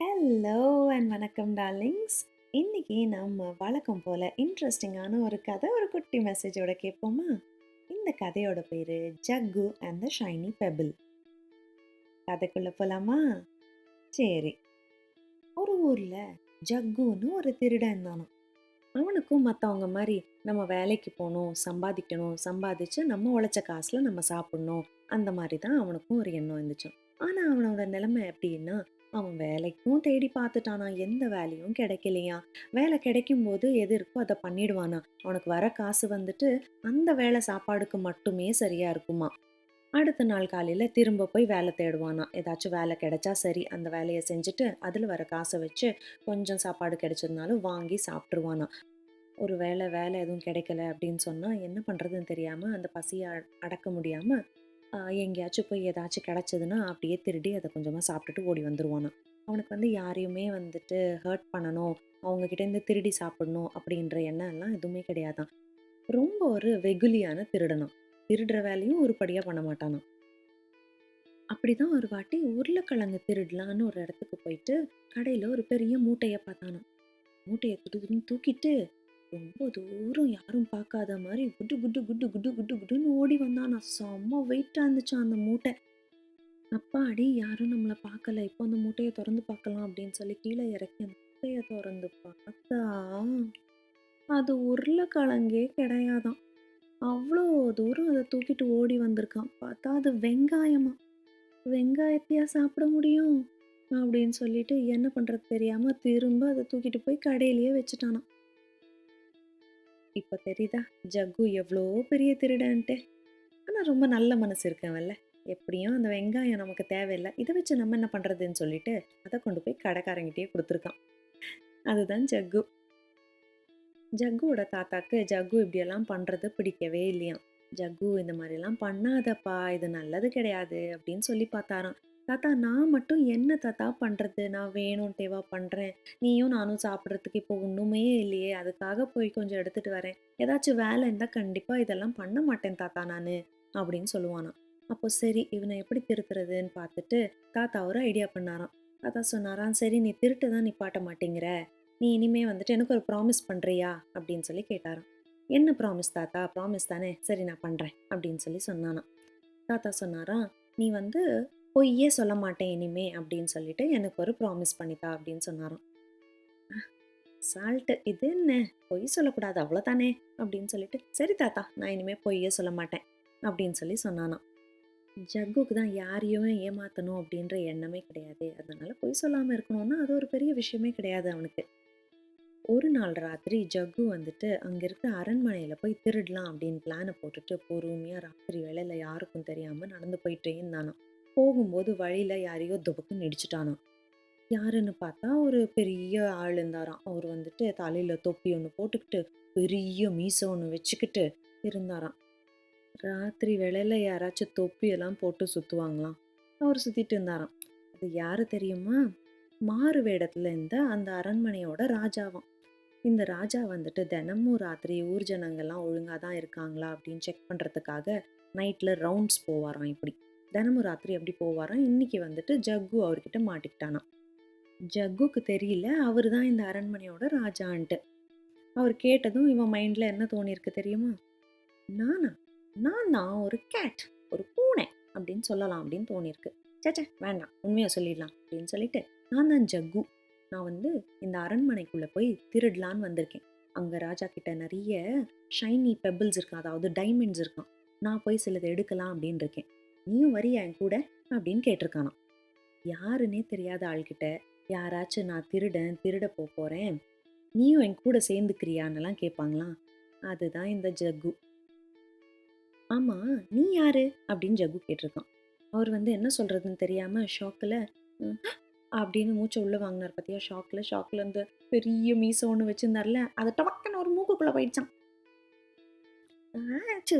Hello and வணக்கம் darlings. இன்னைக்கு நம்ம வழக்கம் போல இன்ட்ரெஸ்டிங்கான ஒரு கதை, ஒரு குட்டி மெசேஜோட கேட்போமா? இந்த கதையோட பேரு Jaggu and the shiny pebble. கதைக்குள்ள போலாமா? சரி. ஒரு ஊர்ல ஜக்குன்னு ஒரு திருடன் இருந்தானாம். அவனுக்கும் மற்றவங்க மாதிரி நம்ம வேலைக்கு போகணும், சம்பாதிக்கணும், சம்பாதிச்சு நம்ம உழைச்ச காசுல நம்ம சாப்பிடணும், அந்த மாதிரி தான் அவனுக்கும் ஒரு எண்ணம் இருந்துச்சாம். ஆனால் அவனோட நிலைமை எப்படின்னா, அவன் வேலைக்கும் தேடி பார்த்துட்டானா, எந்த வேலையும் கிடைக்கலையா. வேலை கிடைக்கும் போது எது இருக்கோ அதை பண்ணிடுவானா. அவனுக்கு வர காசு வந்துட்டு அந்த வேலை சாப்பாடுக்கு மட்டுமே சரியா இருக்குமா. அடுத்த நாள் காலையில் திரும்ப போய் வேலை தேடுவானா. ஏதாச்சும் வேலை கிடைச்சா சரி, அந்த வேலையை செஞ்சுட்டு அதில் வர காசை வச்சு கொஞ்சம் சாப்பாடு கிடைச்சதுனாலும் வாங்கி சாப்பிட்ருவானா. ஒரு வேலை எதுவும் கிடைக்கல அப்படின்னு சொன்னா, என்ன பண்றதுன்னு தெரியாம, அந்த பசிய அடக்க முடியாம, எங்கேயாச்சும் போய் ஏதாச்சும் கிடைச்சதுன்னா, அப்படியே திருடி அத கொஞ்சமா சாப்பிட்டுட்டு ஓடி வந்துருவானாம். அவனுக்கு வந்து யாரையுமே வந்துட்டு ஹர்ட் பண்ணணும், அவங்க கிட்டேருந்து திருடி சாப்பிடணும் அப்படின்ற எண்ணம் எல்லாம் எதுவுமே கிடையாதாம். ரொம்ப ஒரு வெகுலியான திருடனாம். திருடுற வேலையும் உருப்படியா பண்ண மாட்டானாம். அப்படிதான் ஒரு வாட்டி உருளைக்கிழங்கு திருடலான்னு ஒரு இடத்துக்கு போயிட்டு, கடையில ஒரு பெரிய மூட்டைய பார்த்தானாம். மூட்டைய துடுதுடுன்னு தூக்கிட்டு ரொம்ப தூரம் யாரும் பார்க்காத மாதிரி குடு குடு குடு குடு குடு குடுன்னு ஓடி வந்தான். நான் செம்ம வெயிட்டா இருந்துச்சான் அந்த மூட்டை. அப்பாடி, யாரும் நம்மளை பார்க்கல, இப்போ அந்த மூட்டையை திறந்து பார்க்கலாம் அப்படின்னு சொல்லி கீழே இறக்கி அந்த மூட்டையை திறந்து பார்த்தா அது உருளைக்கிழங்கே கிடையாதாம். அவ்வளோ தூரம் அதை தூக்கிட்டு ஓடி வந்திருக்கான். பார்த்தா அது வெங்காயமா. வெங்காயத்தையா சாப்பிட முடியும் அப்படின்னு சொல்லிட்டு என்ன பண்றது தெரியாம திரும்ப அதை தூக்கிட்டு போய் கடையிலேயே வச்சுட்டானாம். இப்ப தெரியுதா ஜக்கு எவ்வளோ பெரிய திருடன்ட்டு. ஆனா ரொம்ப நல்ல மனசு இருக்கவன்ல. எப்படியும் அந்த வெங்காயம் நமக்கு தேவையில்ல, இதை வச்சு நம்ம என்ன பண்றதுன்னு சொல்லிட்டு அதை கொண்டு போய் கடைக்காரங்கிட்டே கொடுத்துருக்கான். அதுதான் ஜக்கு. ஜக்குவோட தாத்தாக்கு ஜக்கு இப்படியெல்லாம் பண்றது பிடிக்கவே இல்லையாம். ஜக்கு, இந்த மாதிரிலாம் பண்ணாதப்பா, இது நல்லது கிடையாது அப்படின்னு சொல்லி பார்த்தாராம். தாத்தா, நான் மட்டும் என்ன தாத்தா பண்றது, நான் வேணும்ட்டேவா பண்றேன், நீயும் நானும் சாப்பிட்றதுக்கு இப்போ ஒண்ணுமே இல்லையே, அதுக்காக போய் கொஞ்சம் எடுத்துட்டு வரேன், ஏதாச்சும் வேலை இருந்தா கண்டிப்பா இதெல்லாம் பண்ண மாட்டேன் தாத்தா நானு அப்படின்னு சொல்லுவானாம். அப்போ சரி, இவனை எப்படி திருத்துறதுன்னு பார்த்துட்டு தாத்தா ஒரு ஐடியா பண்ணாராம். தாத்தா சொன்னாராம், சரி நீ திருட்டு தான் நிப்பாட்ட மாட்டேங்கிற, நீ இனிமே வந்துட்டு எனக்கு ஒரு ப்ராமிஸ் பண்றியா அப்படின்னு சொல்லி கேட்டாராம். என்ன ப்ராமிஸ் தாத்தா, ப்ராமிஸ் தானே, சரி நான் பண்றேன் அப்படின்னு சொல்லி சொன்னானாம். தாத்தா சொன்னாராம், நீ வந்து பொய்யே சொல்ல மாட்டேன் இனிமே அப்படின்னு சொல்லிட்டு எனக்கு ஒரு ப்ராமிஸ் பண்ணித்தா அப்படின்னு சொன்னாராம். சால்ட்டு, இது என்ன, பொய் சொல்லக்கூடாது அவ்வளோதானே அப்படின்னு சொல்லிட்டு, சரி தாத்தா நான் இனிமே பொய்யே சொல்ல மாட்டேன் அப்படின்னு சொல்லி சொன்னானாம். ஜக்குக்கு தான் யாரையுமே ஏமாத்தணும் அப்படின்ற எண்ணமே கிடையாது, அதனால பொய் சொல்லாம இருக்கணும்னா அது ஒரு பெரிய விஷயமே கிடையாது அவனுக்கு. ஒரு நாள் ராத்திரி ஜக்கு வந்துட்டு அங்க இருக்கிற அரண்மனையில போய் திருடலாம் அப்படின்னு பிளானை போட்டுட்டு பொறுமையா ராத்திரி வேளையில யாருக்கும் தெரியாம நடந்து போயிட்டே இருந்தானாம். போகும்போது வழியில யாரையோ துபக்குன்னு இடிச்சுட்டானாம். யாருன்னு பார்த்தா ஒரு பெரிய ஆள் இருந்தாராம். அவர் வந்துட்டு தலையில தொப்பி ஒன்று போட்டுக்கிட்டு பெரிய மீசை ஒன்று வச்சுக்கிட்டு இருந்தாராம். ராத்திரி வேளையில யாராச்சும் தொப்பி எல்லாம் போட்டு சுத்துவாங்களாம். அவர் சுத்திட்டு இருந்தாராம். அது யாரு தெரியுமா? மாறு வேடத்துல இருந்த அந்த அரண்மனையோட ராஜாவாம். இந்த ராஜா வந்துட்டு தினமும் ராத்திரி ஊர் ஜனங்கள்லாம் ஒழுங்கா தான் இருக்காங்களா அப்படின்னு செக் பண்றதுக்காக நைட்ல ரவுண்ட்ஸ் போவாராம். இப்படி தினமும் ராத்திரி எப்படி போவாராம். இன்னைக்கு வந்துட்டு ஜக்கு அவர்கிட்ட மாட்டிக்கிட்டானாம். ஜக்குக்கு தெரியல அவர் தான் இந்த அரண்மனையோட ராஜான்ட்டு. அவர் கேட்டதும் இவன் மைண்ட்ல என்ன தோணிருக்கு தெரியுமா? நானா? நான் தான் ஒரு கேட், ஒரு பூனை அப்படின்னு சொல்லலாம் அப்படின்னு தோணியிருக்கு. சேச்சே, வேண்டாம், உண்மையா சொல்லிடலாம் அப்படின்னு சொல்லிட்டு, நான் தான் ஜக்கு. நான் வந்து இந்த அரண்மனைக்குள்ள போய் திருடலான்னு வந்திருக்கேன். அங்க ராஜா கிட்ட நிறைய ஷைனி பெபிள்ஸ் இருக்கான், அதாவது டைமண்ட்ஸ் இருக்கான். நான் போய் சிலதை எடுக்கலாம் அப்படின்னு இருக்கேன். நீயும் வரியா என் கூட அப்படின்னு கேட்டிருக்கானாம். யாருன்னே தெரியாத ஆள்கிட்ட யாராச்சும் நான் திருடன், திருட போறேன், நீயும் என் கூட சேர்ந்துக்கிறியான்னெல்லாம் கேட்பாங்களாம். அதுதான் இந்த ஜக்கு. ஆமா, நீ யாரு? அப்படின்னு ஜக்கு கேட்டிருக்கான். அவர் வந்து என்ன சொல்றதுன்னு தெரியாம ஷாக்ல ம் அப்படின்னு மூச்ச உள்ள வாங்குனார் பாத்தியா, ஷாக்ல அந்த பெரிய மீசை ஒண்ணு வச்சிருந்தார்ல, அது டபக்குன்னு ஒரு மூக்குக்குள்ள போயிடுச்சாம். ஆச்சு.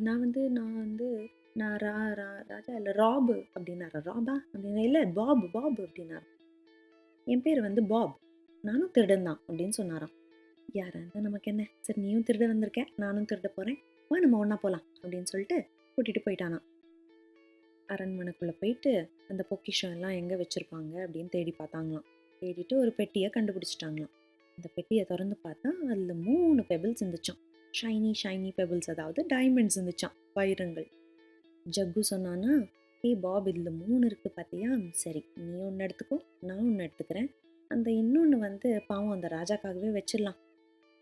நான் வந்து நான் ராஜா இல்ல, ராபு அப்படின்னாரு. ராபா அப்படின்னா, இல்ல பாப் பாப் அப்படின்னாரு. என் பேர் வந்து பாப், நானும் திருடன் தான் அப்படின்னு சொன்னாராம். யாரா இருந்தா நமக்கு என்ன, சரி நீயும் திருட வந்திருக்க, நானும் திருட போறேன், வா நம்ம ஒண்ணா போலாம் அப்படின்னு சொல்லிட்டு கூட்டிட்டு போயிட்டானாம். அரண்மனைக்குள்ள போயிட்டு அந்த பொக்கிஷம் எல்லாம் எங்கே வச்சுருப்பாங்க அப்படின்னு தேடி பார்த்தாங்களாம். தேடிட்டு ஒரு பெட்டியை கண்டுபிடிச்சிட்டாங்களாம். அந்த பெட்டியை திறந்து பார்த்தா அதில் 3 பெபிள்ஸ் இருந்துச்சாம். ஷைனி ஷைனி பெபிள்ஸ், அதாவது டைமண்ட்ஸ் இருந்துச்சாம், வைரங்கள். ஜக்கு சொன்னானா, ஏய் பாப், இதில் 3 இருக்குது பார்த்தியா, சரி நீ ஒன்று எடுத்துக்கோ, நான் ஒன்று எடுத்துக்கிறேன், அந்த இன்னொன்று வந்து பாவம் அந்த ராஜாக்காகவே வச்சிடலாம்.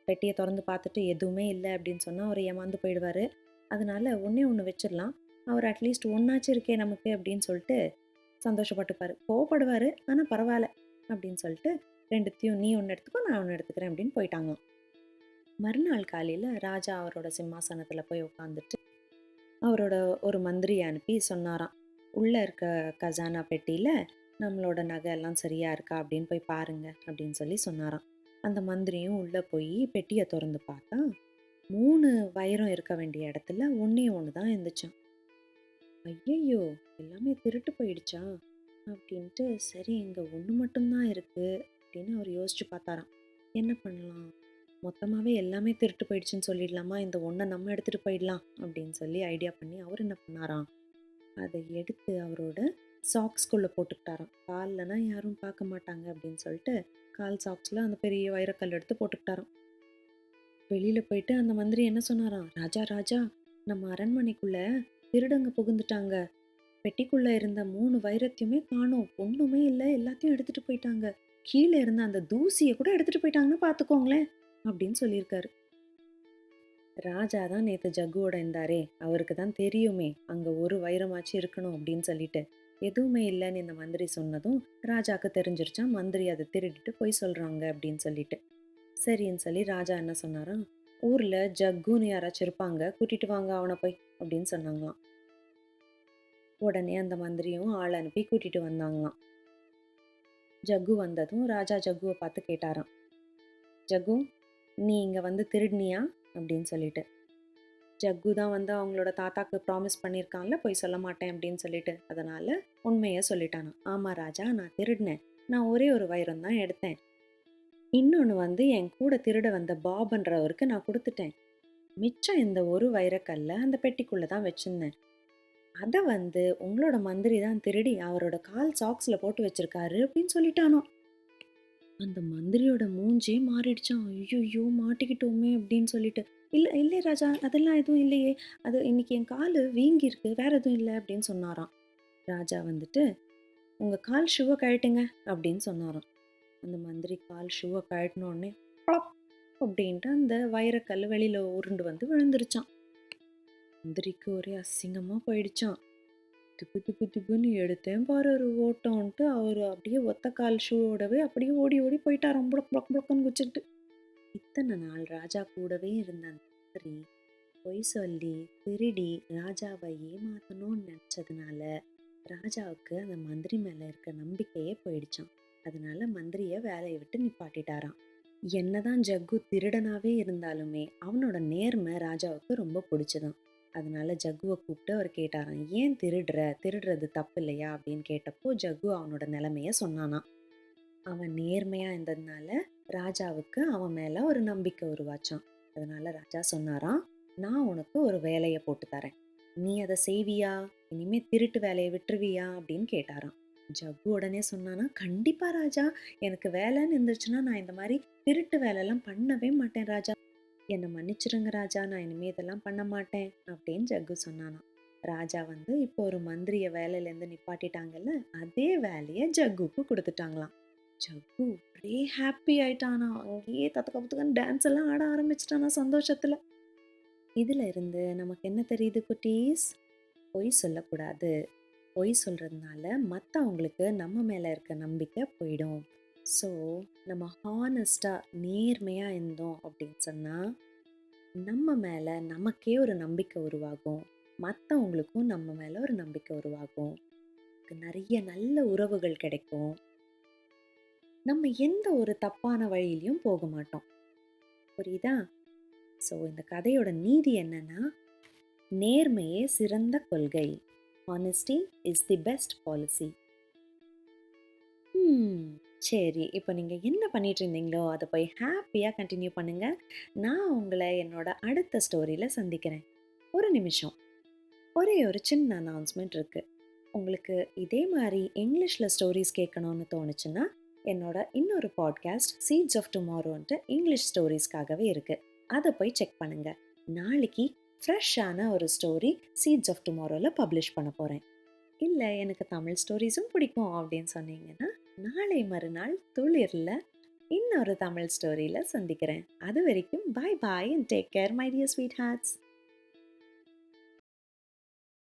பெட்டியை திறந்து பார்த்துட்டு எதுவுமே இல்லை அப்படின்னு சொன்னால் அவர் ஏமாந்து போயிடுவார். அதனால ஒன்றே ஒன்று வச்சிடலாம், அவர் அட்லீஸ்ட் ஒன்றாச்சும் இருக்கே நமக்கு அப்படின்னு சொல்லிட்டு சந்தோஷப்பட்டுப்பார். கோவப்படுவார், ஆனால் பரவாயில்ல அப்படின்னு சொல்லிட்டு ரெண்டுத்தையும் நீ ஒன்று எடுத்துக்கோ, நான் ஒன்று எடுத்துக்கிறேன் அப்படின்னு போயிட்டாங்களாம். மறுநாள் காலையில் ராஜா அவரோட சிம்மாசனத்தில் போய் உட்காந்துட்டு அவரோட ஒரு மந்திரியை அனுப்பி சொன்னாராம், உள்ளே இருக்க கஜானா பெட்டியில் நம்மளோட நகை எல்லாம் சரியாக இருக்கா அப்படின்னு போய் பாருங்க அப்படின்னு சொல்லி சொன்னாராம். அந்த மந்திரியும் உள்ளே போய் பெட்டியை திறந்து பார்த்தா 3 வைரம் இருக்க வேண்டிய இடத்துல ஒன்றே ஒன்று தான் இருந்துச்சான். ஐயையோ, எல்லாமே திருட்டு போயிடுச்சா அப்படின்ட்டு, சரி இங்கே ஒன்று மட்டும்தான் இருக்குது அப்படின்னு அவர் யோசிச்சு பார்த்தாராம். என்ன பண்ணலாம், மொத்தமாகவே எல்லாமே திருட்டு போயிடுச்சுன்னு சொல்லிடலாமா, இந்த ஒன்றை நம்ம எடுத்துகிட்டு போயிடலாம் அப்படின்னு சொல்லி ஐடியா பண்ணி அவர் என்ன பண்ணாராம், அதை எடுத்து அவரோட சாக்ஸ்குள்ளே போட்டுக்கிட்டாராம். கால்லனா யாரும் பார்க்க மாட்டாங்க அப்படின்னு சொல்லிட்டு கால் சாக்ஸில் அந்த பெரிய வைரக்கல் எடுத்து போட்டுக்கிட்டாராம். வெளியில் போயிட்டு அந்த மந்திரி என்ன சொன்னாராம், ராஜா ராஜா, நம்ம அரண்மனைக்குள்ளே திருடங்க புகுந்துட்டாங்க, பெட்டிக்குள்ளே இருந்த 3 வைரத்தையுமே காணோம், ஒன்றுமே இல்லை, எல்லாத்தையும் எடுத்துகிட்டு போயிட்டாங்க, கீழே இருந்த அந்த தூசியை கூட எடுத்துகிட்டு போயிட்டாங்கன்னு பார்த்துக்கோங்களேன் அப்படின்னு சொல்லியிருக்காரு. ராஜா தான் நேற்று ஜக்குவோட இருந்தாரே, அவருக்கு தான் தெரியுமே அங்கே ஒரு வைரமாச்சு இருக்கணும் அப்படின்னு சொல்லிட்டு, எதுவுமே இல்லைன்னு இந்த மந்திரி சொன்னதும் ராஜாவுக்கு தெரிஞ்சிருச்சான், மந்திரி அதை திருடிட்டு போய் சொல்கிறாங்க அப்படின்னு சொல்லிட்டு. சரின்னு சொல்லி ராஜா என்ன சொன்னாராம், ஊரில் ஜக்குன்னு யாராச்சும் இருப்பாங்க, கூட்டிட்டு வாங்க அவனை போய் அப்படின்னு சொன்னாங்களாம். உடனே அந்த மந்திரியும் ஆள் அனுப்பி கூட்டிட்டு வந்தாங்களாம். ஜக்கு வந்ததும் ராஜா ஜக்குவை பார்த்து கேட்டாராம், ஜக்கு, நீ இங்கே வந்து திருடினியா அப்படின்னு சொல்லிட்டு. ஜக்கு தான் வந்து அவங்களோட தாத்தாக்கு ப்ராமிஸ் பண்ணியிருக்கான்ல போய் சொல்ல மாட்டேன் அப்படின்னு சொல்லிட்டு, அதனால உண்மையை சொல்லிட்டானா. ஆமாம் ராஜா, நான் திருடினேன், நான் ஒரே ஒரு வைரம் தான் எடுத்தேன், இன்னொன்று வந்து என் கூட திருட வந்த பாப்ன்றவருக்கு நான் கொடுத்துட்டேன், மிச்சம் இந்த ஒரு வைரக்கல்ல அந்த பெட்டிக்குள்ளே தான் வச்சுருந்தேன், அதை வந்து உங்களோட மந்திரி தான் திருடி அவரோட கால் சாக்ஸில் போட்டு வச்சிருக்காரு அப்படின்னு சொல்லிட்டானோ. அந்த மந்திரியோட மூஞ்சே மாறிடுச்சான். ஐயோ, மாட்டிக்கிட்டோமே அப்படின்னு சொல்லிட்டு. இல்லை இல்லை ராஜா, அதெல்லாம் எதுவும் இல்லையே, அது இன்னைக்கு என் கால் வீங்கியிருக்கு, வேற எதுவும் இல்லை அப்படின்னு சொன்னாராம். ராஜா வந்துட்டு, உங்கள் கால் ஷூவை கழட்டுங்க அப்படின்னு சொன்னாராம். அந்த மந்திரி கால் ஷூவை கழட்டினோடனே பளப் அப்படின்ட்டு அந்த வைரக்கல் வெளியில் உருண்டு வந்து விழுந்துருச்சான். மந்திரிக்கு ஒரே அசிங்கமாக போயிடுச்சான். திப்பு திப்பு திப்புன்னு எடுத்தேன் பாரு ஒரு ஓட்டம்ன்ட்டு அவர் அப்படியே ஒத்த கால் ஷூவோடவே அப்படியே ஓடி ஓடி போயிட்டாராம், புளக் புளக் புளக்குன்னு குச்சிட்டு. இத்தனை நாள் ராஜா கூடவே இருந்த அந்த மந்திரி பொய் சொல்லி திருடி ராஜாவை ஏமாத்தணும்னு நினச்சதுனால ராஜாவுக்கு அந்த மந்திரி மேலே இருக்க நம்பிக்கையே போயிடுச்சான். அதனால மந்திரியை வேலையை விட்டு நிப்பாட்டிட்டாராம். என்னதான் ஜக்கு திருடனாவே இருந்தாலுமே அவனோட நேர்மை ராஜாவுக்கு ரொம்ப பிடிச்சதான். அதனால ஜக்குவை கூப்பிட்டு அவர் கேட்டாராம், ஏன் திருடுறது தப்பு இல்லையா அப்படின்னு கேட்டப்போ ஜக்கு அவனோட நிலைமைய சொன்னானா. அவன் நேர்மையா இருந்ததுனால ராஜாவுக்கு அவன் மேல ஒரு நம்பிக்கை உருவாச்சான். அதனால ராஜா சொன்னாராம், நான் உனக்கு ஒரு வேலையை போட்டு தரேன், நீ அதை செய்வியா, இனிமே திருட்டு வேலையை விட்டுருவியா அப்படின்னு கேட்டாராம். ஜக்கு உடனே சொன்னானா, கண்டிப்பா ராஜா, எனக்கு வேலைன்னு இருந்துச்சுன்னா நான் இந்த மாதிரி திருட்டு வேலையெல்லாம் பண்ணவே மாட்டேன் ராஜா, என்னை மன்னிச்சிருங்க ராஜா, நான் இனிமே இதெல்லாம் பண்ண மாட்டேன் அப்படின்னு ஜக்கு சொன்னானா. ராஜா வந்து இப்போ ஒரு மந்திரிய வேலையிலேருந்து நிப்பாட்டிட்டாங்கல்ல, அதே வேலையை ஜக்குக்கு கொடுத்துட்டாங்களாம். ஜக்கு ஒரே ஹாப்பி ஆயிட்டானா, அங்கேயே தத்துக்க புத்துக்கன்னு டான்ஸ் எல்லாம் ஆட ஆரம்பிச்சிட்டானா சந்தோஷத்துல. இதுல இருந்து நமக்கு என்ன தெரியுது குட்டீஸ், பொய் சொல்லக்கூடாது, பொய் சொல்றதுனால மற்றவங்களுக்கு நம்ம மேல இருக்க நம்பிக்கை போயிடும். ஸோ நம்ம ஹானஸ்டாக நேர்மையாக இருந்தோம் அப்படின்னு சொன்னால் நம்ம மேலே நமக்கே ஒரு நம்பிக்கை உருவாகும், மற்றவங்களுக்கும் நம்ம மேலே ஒரு நம்பிக்கை உருவாகும், நிறைய நல்ல உறவுகள் கிடைக்கும், நம்ம எந்த ஒரு தப்பான வழியிலையும் போக மாட்டோம். புரியுதா? ஸோ இந்த கதையோட நீதி என்னன்னா, நேர்மையே சிறந்த கொள்கை. Honesty is the best policy. சரி, இப்போ நீங்கள் என்ன பண்ணிட்டு இருந்தீங்களோ அதை போய் ஹாப்பியாக கண்டினியூ பண்ணுங்கள். நான் உங்களை என்னோட அடுத்த ஸ்டோரியில் சந்திக்கிறேன். ஒரு நிமிஷம், ஒரே ஒரு சின்ன அனௌன்ஸ்மெண்ட் இருக்குது. உங்களுக்கு இதே மாதிரி இங்கிலீஷில் ஸ்டோரிஸ் கேட்கணும்னு தோணுச்சுன்னா என்னோட இன்னொரு பாட்காஸ்ட் சீட்ஸ் ஆஃப் டுமாரோன்ட்டு இங்கிலீஷ் ஸ்டோரிஸ்க்காகவே இருக்குது. அதை போய் செக் பண்ணுங்க. நாளைக்கு ஃப்ரெஷ்ஷான ஒரு ஸ்டோரி சீட்ஸ் ஆஃப் டுமாரோவில் பப்ளிஷ் பண்ண போகிறேன். இல்லை எனக்கு தமிழ் ஸ்டோரிஸும் பிடிக்கும் அப்படின்னு சொன்னீங்கன்னா நாளை மறுநாள் துளிரில் இன்னொரு தமிழ் ஸ்டோரியில் சந்திக்கிறேன். அது வரைக்கும் bye bye and take care my dear sweet hearts.